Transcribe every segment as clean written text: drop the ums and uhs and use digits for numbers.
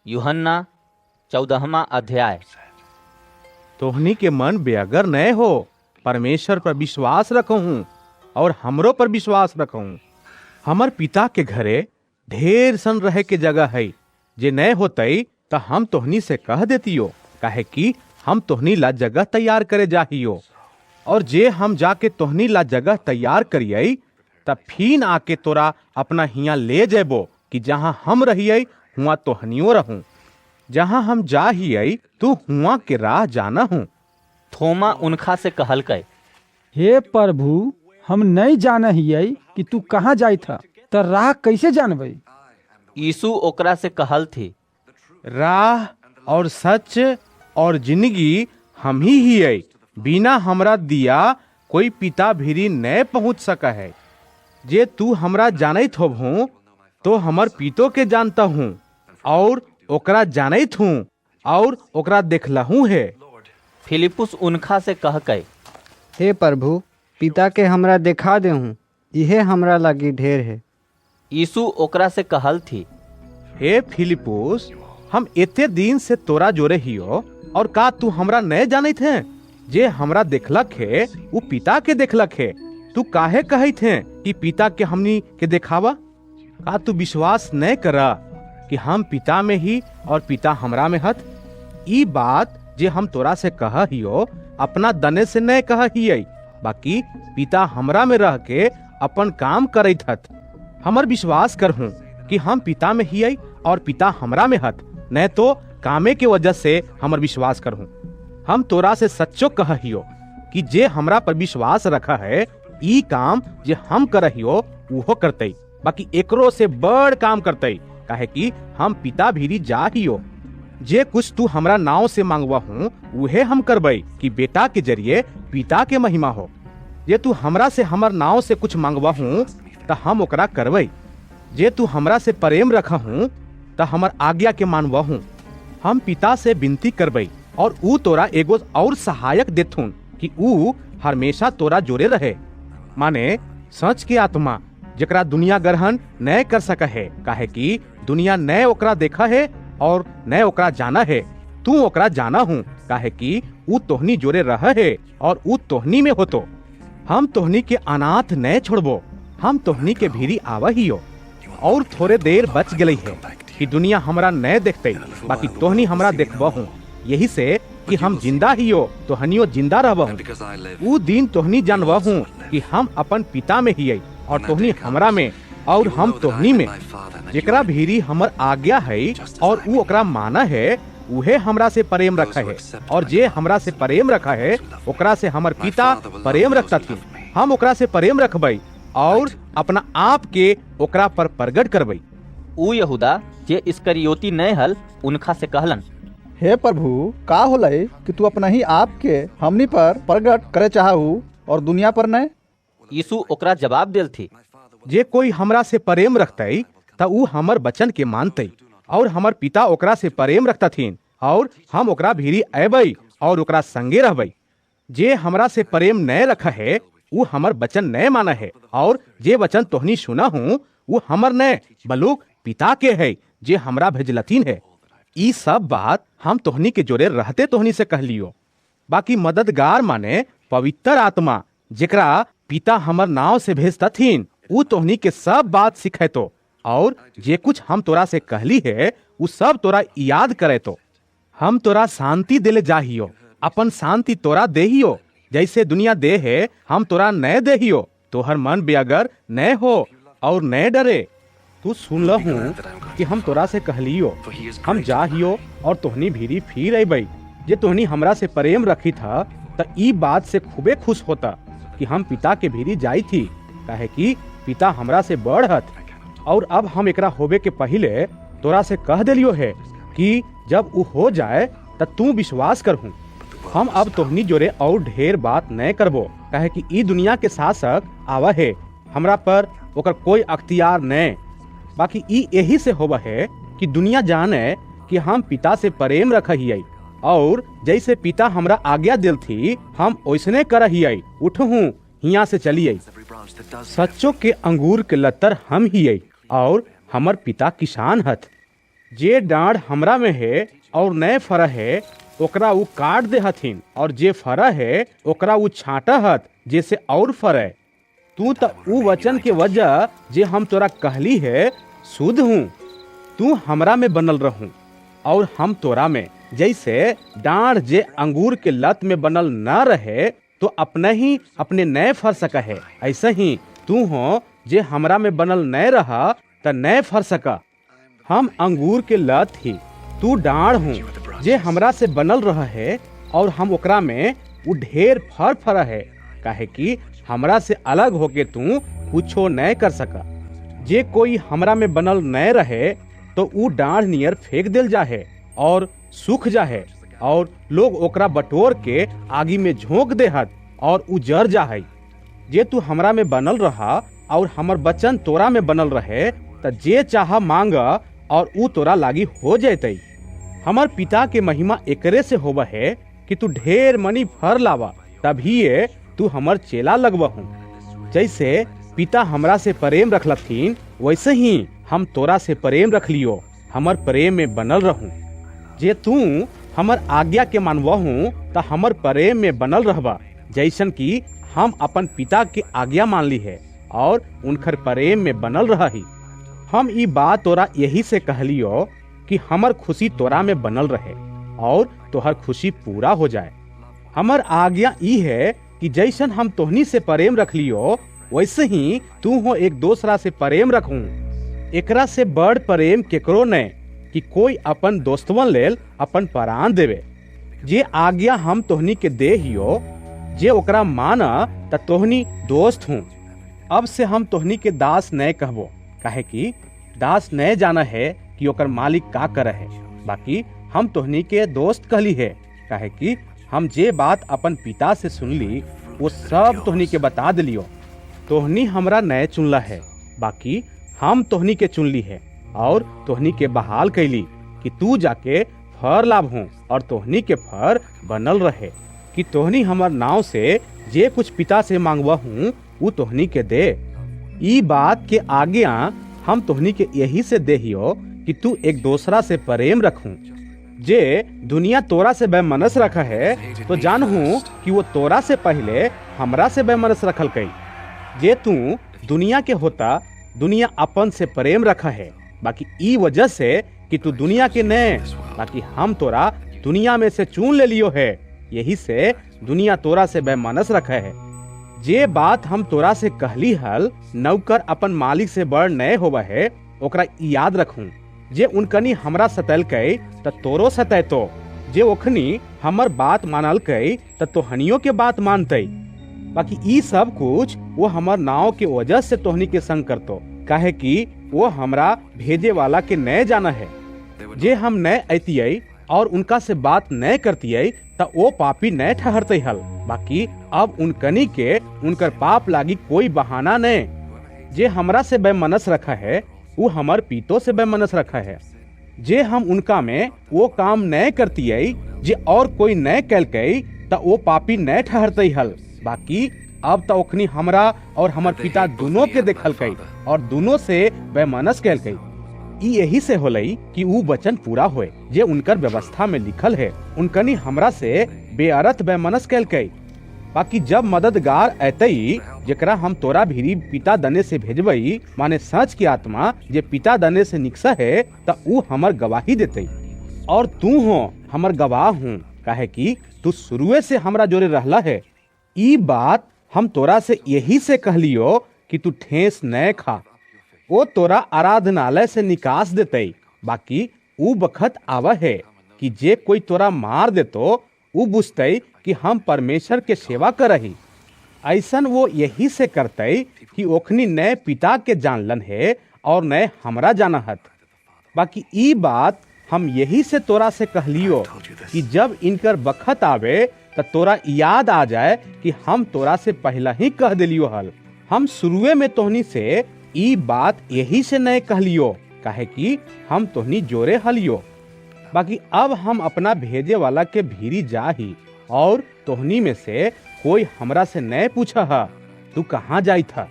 यूहन्ना 14वां अध्याय। तोहनी के मन बेअगर न हो, परमेश्वर पर विश्वास रखूं और हमरो पर विश्वास रखूं। हमर पिता के घरे ढेर सन रहे के जगह है, जे न होतई त हम तोहनी से कह देतियो, काहे कि हम तोहनी ला जगह तैयार करे जाहियो। और जे हम जाके तोहनी ला जगह तैयार करियई तब फिर आके तोरा अपना हिया ले जेबो, कि जहाँ हम रहियई हुआ तोहनियो रहूं। जहाँ हम जा हियई तू हुआ के राह जाना हूँ। थोमा उनखा से कहल कै, हे प्रभु, हम नहीं जान हियै कि तू कहाँ जाई था, त राह कैसे जानबै? यीशु ओकरा से कहल थी, राह और सच और जिंदगी हम ही हियै। बिना हमरा दिया कोई पिता भीरी न पहुँच सका है। जे तू हमरा जानत होबहू तो हमर पितो के जानता हूँ, और ओकरा जानत हूँ और ओकरा देखलहू है। फिलिपुस उनखा से कह कै, हे प्रभु, पिता के हमरा देखा देहूँ, इहे हमरा लागी ढेर है। यीशु ओकरा से कहल थी, हे फिलिपुस, हम एते दिन से तोरा जोरे हियो, और का तू हमरा न जानत है? जे हमरा देखलक है वो पिता के देखलक है। तू काहे कहत है कि पिता के हमनी के देखावा? का तू विश्वास न करा कि हम पिता में ही और पिता हमरा में हत? ई बात जे हम तोरा से कह हियो अपना दने से न कह हियै, बाकी पिता हमरा में रह के अपन काम करत हत। हमर विश्वास करहूं कि हम पिता में हियै और पिता हमरा में हत, न तो कामे के वजह से हमर विश्वास करहूं। हम तोरा से सच्चो कह हियो कि जे हमरा पर विश्वास रखा है, ई काम जे हम करहियो उहो करतई, बाकी एकरो से बड़ काम करतई, काहे कि हम पिता भीरी जा हियो। जे कुछ तू हमरा नाव से मांगवा हूँ उहे हम करबई, कि बेटा के जरिए पिता के महिमा हो। जे तू हमरा से हमर नाव से कुछ मांगवा हूँ त हम ओकरा करबई। जे तू हमरा से प्रेम रखा हूँ त हमर आज्ञा के मानवा हूँ। हम पिता से विनती करबई, और ऊ तोरा एगो और सहायक देथुन, कि ऊ हमेशा तोरा जोरे रहे, माने सच के आत्मा, जकरा दुनिया ग्रहण न कर सका है, काहे कि दुनिया न ओकरा देखा है और न ओकरा जाना है। तू ओकरा जाना हूँ, काहे कि ऊ तोहनी जोरे रह है और ऊ तोहनी में होतो। हम तोहनी के अनाथ न छोड़बो, हम तोहनी के भीरी आवा हियो। और थोड़े देर बच गई है कि दुनिया हमरा न देखते, बाकी तोहनी हमरा देखबहू। यही से कि हम जिंदा हियो तोहनियो जिंदा रहबहू। ऊ दिन तोहनी जानबहू कि हम अपन पिता में हियै और तोहनी हमरा में और हम तोहनी में। जेकरा भीरी हमर आज्ञा है और ऊ ओकरा माना है, उहे हमरा से प्रेम रखा है, और जे हमरा से प्रेम रखा है ओकरा से हमर पिता प्रेम रखता थी। हम ओकरा से प्रेम रखबई और अपना आप के ओकरा पर प्रगट करबई। ऊ यहूदा जे इस्करियोती न हल उनखा से कहलन, हे प्रभु, का होलई कि तू अपना ही आप के हमनी पर प्रगट करे चाहू और दुनिया पर न? यीशु ओकरा जवाब देल थी, जे कोई हमरा से प्रेम रखतई त ऊ हमर वचन के मानतई, और हमर पिता ओकरा से प्रेम रखता थीन, और हम ओकरा भीरी अबई और ओकरा संगे रहबई। जे हमरा से प्रेम न रखा है ऊ हमर वचन न माना है, और जे वचन तोहनी सुना हूँ वो हमर न बलुक पिता के है जे हमरा भेजलथिन है। ई सब बात हम तोहनी के जोरे रहते तोहनी से कह लियो। बाकी मददगार माने पवित्र आत्मा, जेकरा पिता हमर नाव से भेजता थीन, ऊ तोहनी के सब बात सिखे तो, और जे कुछ हम तोरा से कहली है ऊ सब तोरा याद करे तो। हम तोरा शांति देले जाहियो, अपन शांति तोरा देहियो। जैसे दुनिया दे है हम तोरा न देहियो। तोहर मन बेअगर न हो और न डरे। तू सुन लहूं कि हम तोरा से कहलियो, हम जाहियो और तोहनी भीरी फिर अबई। जे तोहनी हमरा से प्रेम रखी था त ई बात से खूबे खुश होता कि हम पिता के भीरी जाई थी, काहे कि पिता हमरा से बड़ हत। और अब हम एकरा होबे के पहले तोरा से कह देलियो है कि जब ऊ हो जाए त तू विश्वास करहूं। हम अब तोहनी जोरे और ढेर बात न करबो, काहे कि ई दुनिया के शासक आवा है, हमरा पर ओकर कोई अख्तियार न। बाकी ई यही से होवा है कि दुनिया जाने कि हम पिता से प्रेम रख हियै, और जैसे पिता हमरा आज्ञा दिल थी हम ओइसने कर हियै। उठहूं, हिया से चलिए। सच्चो के अंगूर के लतर हम हियै और हमर पिता किसान हथ। जे डाढ़ हमरा में है और नए फरा है ओकरा उ काट दे हथिन, और जे फरा है ओकरा उ छाटा हत जैसे और फरे। तू तो उ वचन के वजह जे हम तोरा कहली है शुद्ध हूँ। तू हमरा में बनल रहूं और हम तोरा में। जैसे डाढ़ जे अंगूर के लत में बनल न रहे तो अपने ही अपने नए फर सका है, ऐसे ही तू हो जे हमरा में बनल नए रहा त नए फर सका। हम अंगूर के लत ही, तू डाढ़ हूँ जे हमरा से बनल रहा है, और हम ओकरा में उ ढेर फर फरा है, काहे कि हमरा से अलग होके तू कुछो नए कर सका। जे कोई हमरा में बनल नए रहे तो उ डाढ़ नियर फेंक दिल जाहे और सूख जाहे, और लोग ओकरा बटोर के आगी में झोंक देहत और उ जर जाहे। जे तू हमरा में बनल रहा और हमर वचन तोरा में बनल रहे त जे चाह मांग और उ तोरा लागी हो जैतई। हमर पिता के महिमा एकरे से होवा है कि तू ढेर मनी फर लावा, तभी तू हमर चेला लगवहू। जैसे पिता हमरा से प्रेम रखलथिन वैसे ही हम तोरा से प्रेम रख लियो, हमर प्रेम में बनल रहूं। जे तू हमर आज्ञा के मानवहू त हमर प्रेम में बनल रहबा, जैसन कि हम अपन पिता के आज्ञा मान ली है और उनकर प्रेम में बनल रही। हम ई बात तोरा यही से कहलियो कि हमर खुशी तोरा में बनल रहे और तोहर खुशी पूरा हो जाए। हमर आज्ञा ई है कि जैसन हम तोहनी से प्रेम रख लियो वैसे ही तू हो एक दूसरा से प्रेम रखूं। एकरा से बड़ प्रेम केकरो ने कि कोई अपन दोस्तवन लेल अपन प्राण देवे। जे आज्ञा हम तोहनी के दे हियो, जे ओकरा माना त तोहनी दोस्त हूँ। अब से हम तोहनी के दास नए कहबो, काहे कि दास नए जाना है कि ओकर मालिक का करे है। बाकी हम तोहनी के दोस्त कहली है, काहे कि हम जे बात अपन पिता से सुनली वो सब तोहनी के बता दिलियो। तोहनी हमरा नए चुनला है, बाकी हम तोहनी के चुनली है और तोहनी के बहाल कैली कि तू जाके फर लाभ हूँ और तोहनी के फर बनल रहे, कि तोहनी हमर नाव से जे कुछ पिता से मांगवा हूँ वो तोहनी के दे। ई बात के आज्ञा हम तोहनी के यही से देहियो कि तू एक दूसरा से प्रेम रखूं। जे दुनिया तोरा से बेमनस रखा है तो जानहूं कि वो तोरा से पहले हमरा से बेमनस रखल कई। जे तू दुनिया के होता दुनिया अपन से प्रेम रखा है, बाकी ई वजह से कि तू दुनिया के ने, बाकी हम तोरा दुनिया में से चुन ले लियो है, यही से दुनिया तोरा से बेमनस रखा है। जे बात हम तोरा से कहली हल, नौकर अपन मालिक से बड़ नए होवा है, ओकरा याद रखूं। जे उनकनी हमरा सतैल कई त तोरो सतैतो, जे ओखनी हमर बात मानल कई त तोहनियों के बात मानतई। बाकी ई सब कुछ वो हमर नाव के वजह से तोहनी के संग करतो, काहे कि वो हमरा भेजे वाला के नए जाना है। जे हम नए अतियै और उनका से बात नए करतियै त वो पापी नए ठहरते हल। बाकी अब उनकनी के उनकर पाप लागी कोई बहाना नहीं। जे हमरा से बेमनस रखा है वो हमर पीतो से बेमनस रखा है। जे हम उनका में वो काम नए करतियै जे और कोई नए कैलकई त वो पापी नए ठहरते हल। बाकी अब तो ओखनी हमरा और हमर पिता दोनों के देखल कई और दोनों से बेमनस कैल कई। ई यही से होलई कि ऊ वचन पूरा होए जे उनकर व्यवस्था में लिखल है, उनकनी हमरा से बेअरथ बेमनस कैल कई। बाकी जब मददगार अतई जेकरा हम तोरा भीरी पिता दने से भेजबई, माने सच की आत्मा जे पिता दने से निकसा है, त ऊ हमर गवाही देतई। और तू हो हमर गवाह हूँ, काहे कि तू शुरुए से हमरा जोरे रहला है। ई बात हम तोरा से यही से कहलियो कि तू ठेस नए खा। वो तोरा आराधनालय से निकास देतई। बाकी ऊ बखत आवा है कि जे कोई तोरा मार देतो ऊ बुझतई कि हम परमेश्वर के सेवा करही। ऐसन वो यही से करतई कि ओखनी नए पिता के जानलन है और नए हमरा जानहत। बाकी ई बात हम यही से तोरा से कहलियो कि जब इनकर बखत आवे त तोरा याद आ जाए कि हम तोरा से पहला ही कह दिलियो हल। हम शुरुए में तोहनी से ई बात यही से नए कहलियो, काहे कि हम तोहनी जोरे हलियो। बाकी अब हम अपना भेजे वाला के भीरी जाही और तोहनी में से कोई हमरा से नए पूछा है तू कहाँ जाई था।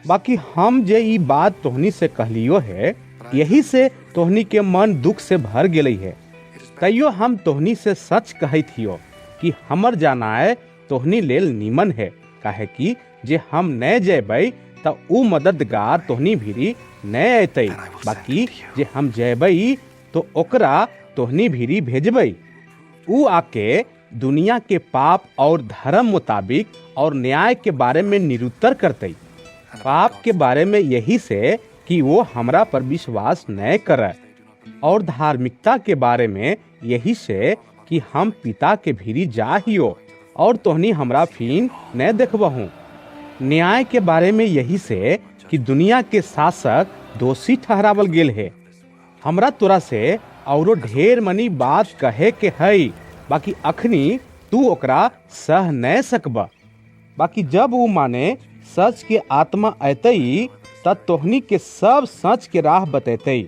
बाकी हम जे ई बात तोहनी से कहलियो है यही से तोहनी के मन दुख से भर गेलई है। तैयो हम तोहनी से सच कहत हियो कि हमर जानाए तोहनी लेल नीमन है, काहे कि जे हम न जेबै त ऊ मददगार तोहनी भीरी न अतै, बाकी जे हम जेबै तो ओकरा तोहनी भीरी भेजबै। ऊ आके दुनिया के पाप और धर्म मुताबिक और न्याय के बारे में निरुत्तर करते। पाप के बारे में यही से कि वो हमरा पर विश्वास न करे, और धार्मिकता के बारे में यही से कि हम पिता के भीरी जा हियो और तोहनी हमरा फीन न देखबहू। न्याय के बारे में यही से कि दुनिया के शासक दोषी ठहरावल गेल है। हमरा तोरा से औरो ढेर मनी बात कहे के हई, बाकी अखनी तू ओकरा सह न सकबा। बाकी जब वो माने सच के आत्मा अतई तब तोहनी के सब सच के राह बतेतई,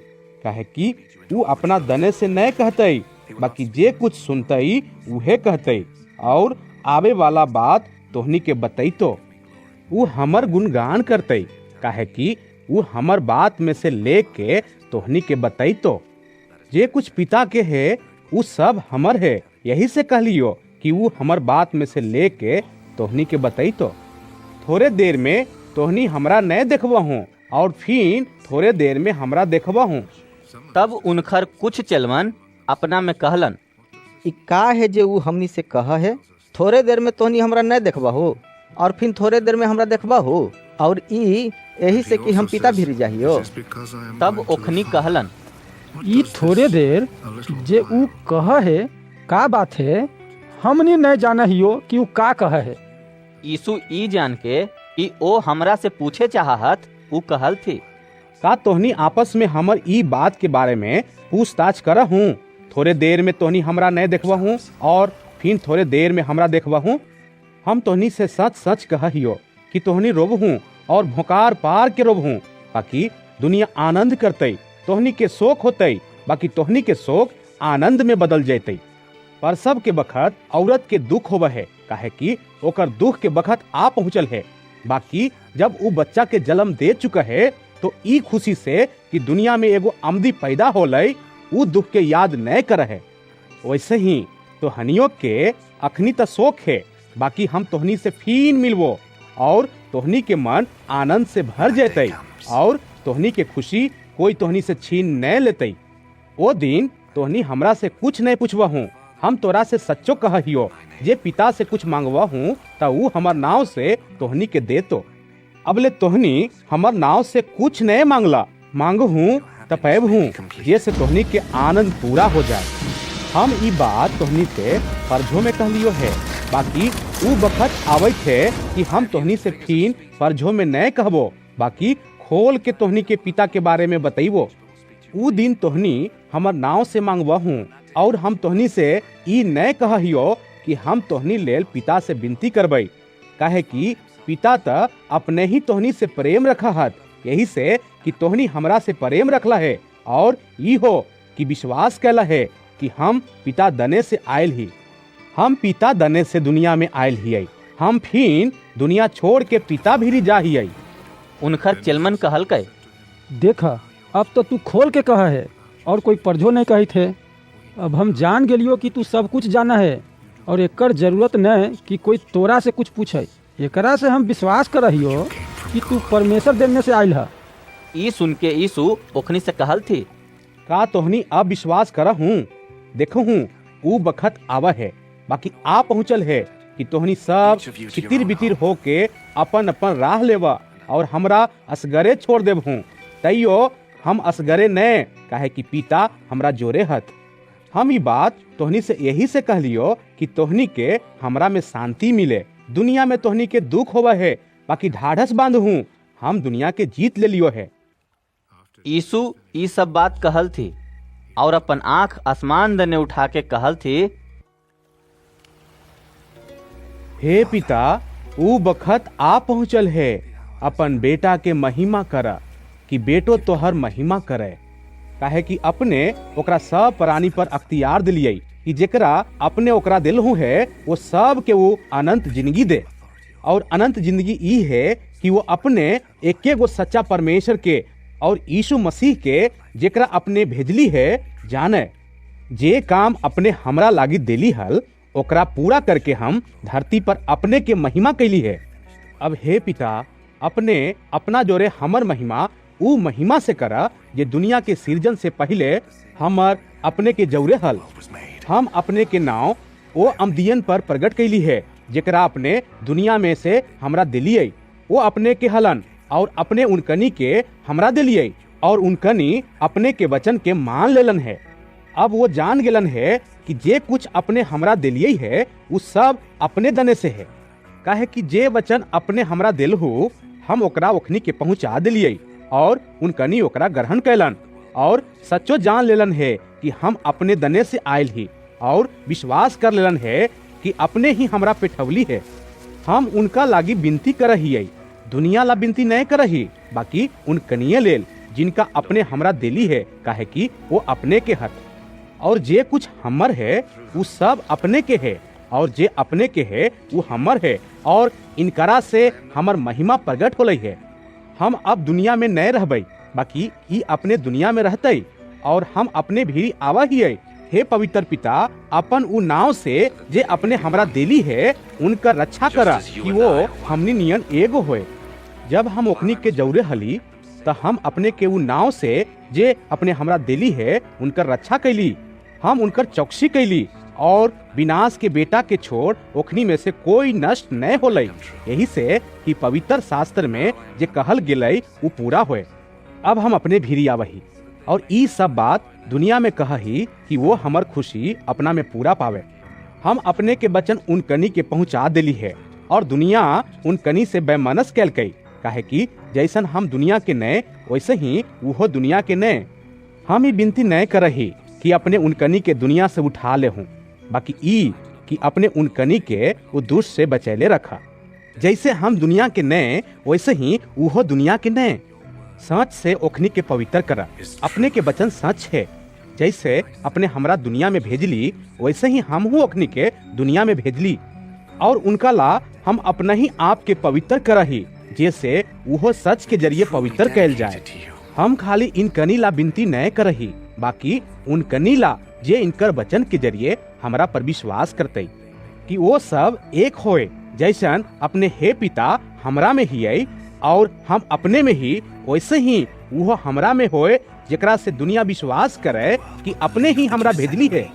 काहे कि वो अपना दने से न कहतई, बाकी जे कुछ सुनतई उहे कहतई और आवे वाला बात तोहनी के बतैतो। वो हमर गुणगान करतई, काहे कि वो हमर बात में से लेके तोहनी के बतैतो। जे कुछ पिता के है वो सब हमर है, यही से कहलियो कि वो हमर बात में से लेके तोहनी के बतैतो। थोड़े देर में तोहनी हमरा न देखबहू और फिर थोड़े देर में हमरा देखबहू। तब उनखर कुछ चलवन अपना में कहलन, ई का है जे ऊ हमनी से कहा है, थोड़े देर में तोहनी हमरा न देखबा हो और फिर थोड़े देर में हमरा देखबा हो, और ई यही से कि हम पिता भीरी जाहियो। तब ओखनी कहलन, ई थोड़े देर जे ऊ कह है का बात है, हमनी नहीं जाना हियो कि ऊ का कह है। यीशु ई जान के कि ओ हमरा से पूछे चाहत, ऊ कहल थी, का तोहनी आपस में हमर ई बात के बारे में पूछताछ करहूँ? थोड़े देर में तोहनी हमरा न देखबहू और फिर थोड़े देर में हमरा देखबहू। हम तोहनी से सच सच कहियो कि तोहनी रोबहू और भोकार पार के रोबहू, बाकी दुनिया आनंद करतई। तोहनी के शोक होतई, बाकी तोहनी के शोक आनंद में बदल जैतई। पर सब के बखत औरत के दुख होवे है, काहे कि ओकर दुख के बखत आ पहुँचल है। बाकी जब वो बच्चा के जन्म दे चुका है तो ई खुशी से कि दुनिया में एगो आमदी पैदा होलई, ऊ दुख के याद न कर है। वैसे ही तो हनियों के अखनी त शोक है, बाकी हम तोहनी से फिन मिलवो और तोहनी के मन आनंद से भर जैतई और तोहनी के खुशी कोई तोहनी से छीन न लेतई। ओ दिन तोहनी हमरा से कुछ नहीं पूछबहू, हम तोरा से सच्चो कहियो, जे पिता से कुछ मांगबहू त ऊ हमर नाव से तोहनी के देतो। अबले तोहनी हमर नाव से कुछ नहीं मांगला, मांगहू त पैबहू, जे से तोहनी के आनंद पूरा हो जाए। हम ई बात तोहनी से फर्जों में कहलियो है, बाकी ऊ बखत आवै थे कि हम तोहनी से फिन फर्जों में न कहबो, बाकी खोल के तोहनी के पिता के बारे में बतैबो। ऊ दिन तोहनी हमर नाव से मांगबहू और हम तोहनी से ई न कहियो कि हम तोहनी लेल पिता से विनती करबै, काहे कि पिता त अपने ही तोहनी से प्रेम रखा हत, यही से कि तोहनी हमरा से प्रेम रखला है और ई हो कि विश्वास कैला है कि हम पिता दने से आयल ही। हम पिता दने से दुनिया में आयल हियै, हम फिर दुनिया छोड़ के पिता भी जा हियै। उनखर चलमन कहल कै, देखा अब तो तू खोल के कहा है और कोई परझो नहीं कही थे। अब हम जान गेलियो कि तू सब कुछ जाना है और एकर जरूरत न कि कोई तोरा से कुछ पूछे। एकरा से हम विश्वास कर रहियो कि तू परमेश्वर देने से आयल है। ई सुन के यीशु ओखनी से कहल थी, का तोहनी अब विश्वास करहूँ? देखहूँ ऊ बखत आवा है, बाकी आ पहुँचल है कि तोहनी सब छितिर बितिर होके अपन अपन राह लेवा और हमरा असगरे छोड़ देबहूँ। तैयो हम असगरे न, काहे कि पिता हमरा जोरे हत। हम ई बात तोहनी से यही से कहलियो कि तोहनी के हमरा में शांति मिले। दुनिया में तोहनी के दुख होवा है, बाकी ढाढ़स बांधहूँ, हम दुनिया के जीत ले लियो है। यीशु ई सब बात कहल थी और अपन आंख आसमान दने उठा के कहल थी, हे पिता, ऊ बखत आ पहुँचल है, अपन बेटा के महिमा करा कि बेटो तोहर महिमा करे। काहे कि अपने ओकरा सब प्राणी पर अख्तियार दिलियै कि जेकरा अपने ओकरा दिलहू है वो सब के वो अनंत जिंदगी दे। और अनंत जिंदगी ई है कि वो अपने एके गो सच्चा परमेश्वर के और यीशु मसीह के जेकरा अपने भेजली है जाने। जे काम अपने हमरा लागी देली हल ओकरा पूरा करके हम धरती पर अपने के महिमा कैली है। अब हे पिता, अपने अपना जोरे हमर महिमा ऊ महिमा से करा जे दुनिया के सृजन से पहले हमर अपने के जौरे हल। हम अपने के नाव ओ अमदियन पर प्रकट कैली है जेकरा अपने दुनिया में से हमरा दिलिये। वो अपने के हलन और अपने उनकनी के हमरा दिलिये और उनकनी अपने के वचन के मान लेलन है। अब वो जान गेलन है कि जे कुछ अपने हमरा दिलिये है वो सब अपने दने से है। काहे कि जे वचन अपने हमरा दिल हो हम ओकरा ओखनी के पहुंचा दिलिये और उनकनी ओकरा ग्रहण कैलन और सच्चो जान लेलन है कि हम अपने दने से आयल ही और विश्वास कर लेलन है कि अपने ही हमरा पेठवली है। हम उनका लागी विनती करहियै, दुनिया ला विनती नहीं करही, बाकी उन कनिये लेल जिनका अपने हमरा दिली है, काहे कि वो अपने के हत। और जे कुछ हमर है वो सब अपने के है और जे अपने के है वो हमर है और इनकरा से हमर महिमा प्रकट होलई है। हम अब दुनिया में नहीं रहबै, बाकी ई अपने दुनिया में रहते और हम अपने भी आवा ही। हे पवित्र पिता, अपन उ नाव से जे अपने हमरा देली है उनका रक्षा करा कि वो हमनी नियन एगो होए। जब हम ओखनी के जौरे हली तो हम अपने के उ नाव से जे अपने हमरा देली है उनका रक्षा कैली। हम उनकर चौकसी कैली और विनाश के बेटा के छोड़ ओखनी में से कोई नष्ट नहीं होलई। यही से कि पवित्र शास्त्र में जे कहल गेलई वो पूरा होए। अब हम अपने भीरी आवही और ई सब बात दुनिया में कहही कि वो हमर खुशी अपना में पूरा पावे। हम अपने के वचन उन कनी के पहुंचा दिली है और दुनिया उन कनी से बेमनस कैल कई। काहे कि जैसन हम दुनिया के नए वैसे ही वो दुनिया के नए। हम ही विनती नए करही कि अपने उन कनी के दुनिया से उठा ले हूँ, बाकी ई कि अपने उन कनी के वो दुष्ट से बचैले रखा। जैसे हम दुनिया के नए वैसे ही वो दुनिया के नए। सच से ओखनी के पवित्र करा, अपने के वचन सच है। जैसे अपने हमरा दुनिया में भेजली वैसे ही हम हूँ ओखनी के दुनिया में भेजली और उनका ला हम अपना ही आप के पवित्र करही, जैसे वो सच के जरिए पवित्र कैल जाए। हम खाली इन कनी ला विनती नहीं करही, बाकी उन कनी ला जे इनकर वचन के जरिए हमरा पर विश्वास करते कि वो सब एक होए, जैसन अपने हे पिता हमरा में ही आई और हम अपने में ही वैसे ही वो हमरा में होए, जेकरा से दुनिया विश्वास करे कि अपने ही हमरा भेजली है।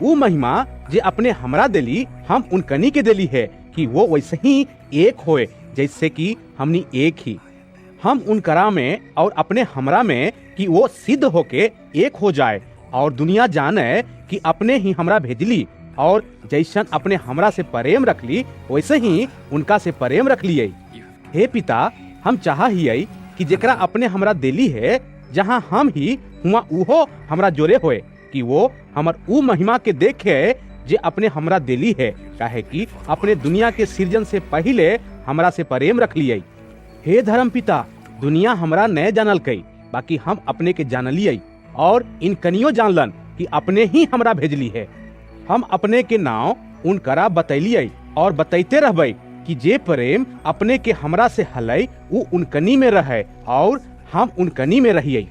वो महिमा जे अपने हमरा देली हम उन कनी के देली है कि वो वैसे ही एक होए, जैसे कि हमनी एक ही। हम उन करा में और अपने हमरा में कि वो सिद्ध होके एक हो जाए और दुनिया जाने कि अपने ही हमरा भेजली और जैसन अपने हमरा से प्रेम रखली वैसे ही उनका से प्रेम रख लिए। हे पिता, हम चाह ही कि जेकरा अपने हमरा देली है जहाँ हम ही हुआ उहो हमरा जोरे होए, कि वो हमर ऊ महिमा के देखे जे अपने हमरा देली है। काहे कि अपने दुनिया के सृजन से पहले हमरा से प्रेम रख लिए। हे धर्म पिता, दुनिया हमरा नहीं जानल कई, बाकी हम अपने के जानलिए और इन कनियो जानलन कि अपने ही हमरा भेजली है। हम अपने के नाव उनकरा बतैलिए और बतैते रहबै कि जे प्रेम अपने के हमरा से हलै वो उनकनी में रहे और हम उनकनी में रहिए।